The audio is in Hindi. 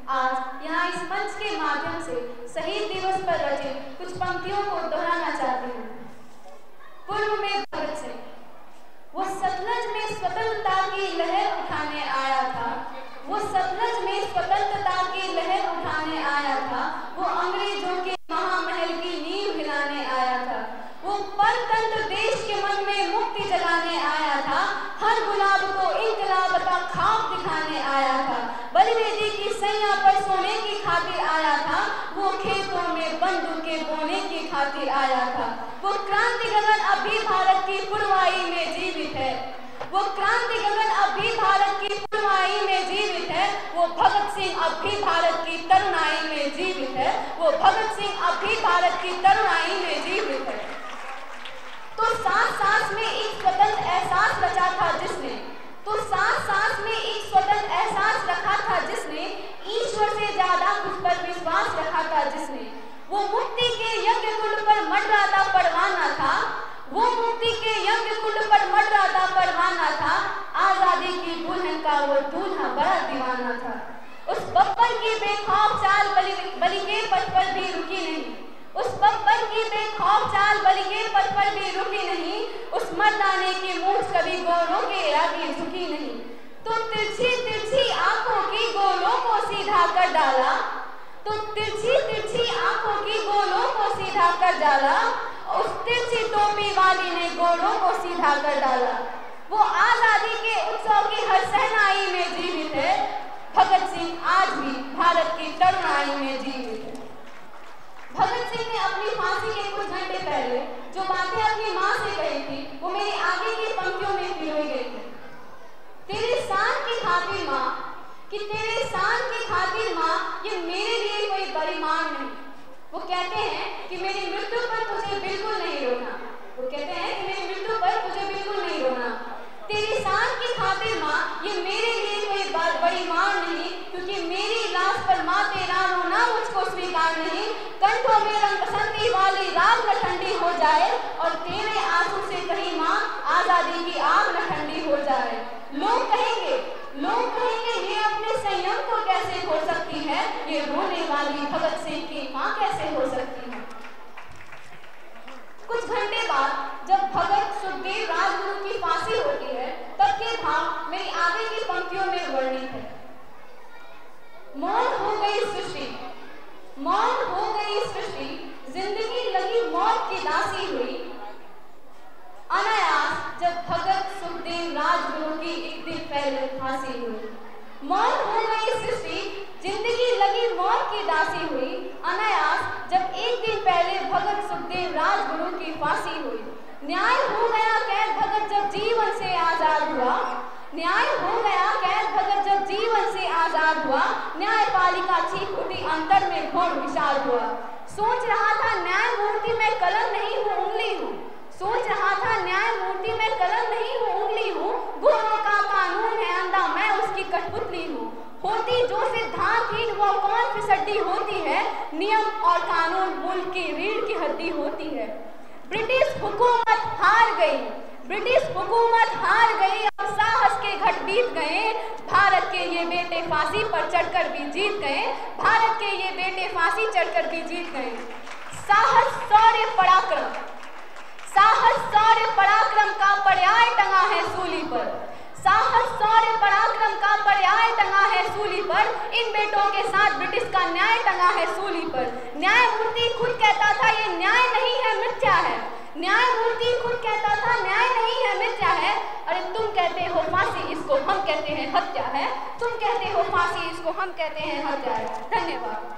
आज यहाँ इस मंच के माध्यम से शहीद दिवस पर रचित कुछ पंक्तियों को दोहराना चाहती हूँ। पूर्व में भगत सिंह, वो सतलज में स्वतंत्रता की लहर उठाने आया था, वो सतलज में स्वतंत्रता की लहर उठाने आया था, वो अंग्रेजों के महामहल की नींव हिलाने आया था, वो परतंत्र देश के मन में मुक्ति जगाने आया था, हर गुलाब को इंकलाब का ख्वाब दिखाने आया था, बलिवेदी की सैया पर सोने की खातिर आया था, वो खेतों में बंदूकें बोने की खातिर आया था, वो क्रांति गगन अब भी भारत की पुरवाई में जीवित है, वो क्रांति गगन अब भी भारत की पुरवाई में जीवित है, वो भगत सिंह अब भी भारत की तरुणाई में जीवित है, वो भगत सिंह अब भी भारत की तरुणाई में जीवित है। तो सांस सांस में एक स्वतंत्र एहसास रचा था जिसने, तो सांस सांस में एक स्वतंत्र एहसास रखा था जिसने, ईश्वर से ज्यादा खुद पर विश्वास रखा था जिसने, वो मुक्ति के यज्ञ कुंड पर मंडराता परवाना था, वो मुक्ति के यज्ञ कुंड पर मंडराता परवाना था, आजादी की दुल्हन का वो दूल्हा बड़ा दीवाना था। उस बब्बर की बेखौफ चाल बलि के पथ पर भी रुकी नहीं, उस बब्बर की बेखौफ चाल बलि के पथ पर भी रुकी नहीं, उस मर्दाने की मूंछ कभी गोरों के आगे झुकी नहीं। तो तिरछी तिरछी आंखों की गोलों को सीधा कर डाला, तो तिरछी तिरछी आंखों की गोलों को सीधा कर डाला, उस तिरछी टोपी वाली ने गोलों को सीधा कर डाला। वो आजादी के उत्सव की हर सहनाई में जीवित है, भगत सिंह आज भी भारत की तरुणाई में जीवित है। भगत सिंह ने अपनी फांसी के कुछ घंटे पहले जो बातें अपनी माँ से कही थी, वो मेरी आगे की पंक्तियों में पिरोई गई थी। तेरे शान की खातिर माँ, कि तेरे शान की खातिर माँ, ये मेरे लिए कोई बड़ी मान नहीं। वो कहते हैं कि मेरी मृत्यु पर तुझे बिल्कुल नहीं रोना, वो कहते हैं कि मेरी मृत्यु पर तुझे बिल्कुल नहीं रोना। तेरी शान की खातिर माँ, ये मेरे लिए कोई बड़ी मान नहीं, क्योंकि मेरी लाश पर माँ तेरा रोना मुझको स्वीकार नहीं। कंठों में रंग बसंती वाली राग न ठंडी हो जाए, और तेरे आंसू से कहीं माँ आजादी की आग न ठंडी हो जाए। लोग कहेंगे ये अपने संयम को कैसे खो सकती है, ये रोने वाली भगत सिंह की माँ कैसे हो सकती है। कुछ घंटे बाद जब भगत सुखदेव राजगुरु की फांसी होती है, तब के भाव मेरी आगे की पंक्तियों में वर्णित है। मौन हो गई सृष्टि, मौन हो गई सृष्टि, जिंदगी लगी मौत की दासी हुई, अनायास जब भगत सुखदेव राजगुरु की एक दिन पहले फांसी हुई। मौन हो गई सृष्टि, जिंदगी लगी मौत की दासी हुई, अनायास जब एक दिन पहले भगत सुखदेव राजगुरु की फांसी हुई। न्याय हो गया कैद भगत जब जीवन से आजाद हुआ, न्याय हो गया कैद भगत जब जीवन से आजाद हुआ, न्यायपालिका चीख उठी अंतर में घोर विशाल हुआ। सोच रहा था न्यायमूर्ति में कलम नहीं हूँ उंगली हूँ, सोच रहा था न्यायमूर्ति में कलम नहीं हूँ उंगली हूँ, गोरों का कानून है अंधा मैं उसकी कठपुतली हूँ। होती जो सिद्धांतहीन वो कौन फिसड्डी होती है, नियम और कानून मुल्क की रीढ़ की हड्डी होती है। ब्रिटिश हुकूमत हार गई, ब्रिटिश हुकूमत हार गई, अब साहस के घट बीत गए, भारत के ये बेटे फांसी पर चढ़कर भी जीत गए, भारत के ये बेटे फांसी चढ़कर भी जीत गए। साहस शौर्य पराक्रम, साहस शौर्य पराक्रम का पर्याय टंगा है सूली पर, साहस शौर्य पराक्रम का पर्याय टंगा है सूली पर, इन बेटों के साथ ब्रिटिश का न्याय टंगा है सूली पर। न्यायमूर्ति खुद कहता था ये न्याय नहीं है मिथ्या है, न्यायमूर्ति खुद कहता था न्याय नहीं है मिथ्या है। अरे तुम कहते हो फांसी, इसको हम कहते हैं हत्या है, तुम कहते हो फांसी, इसको हम कहते हैं हत्या है। धन्यवाद।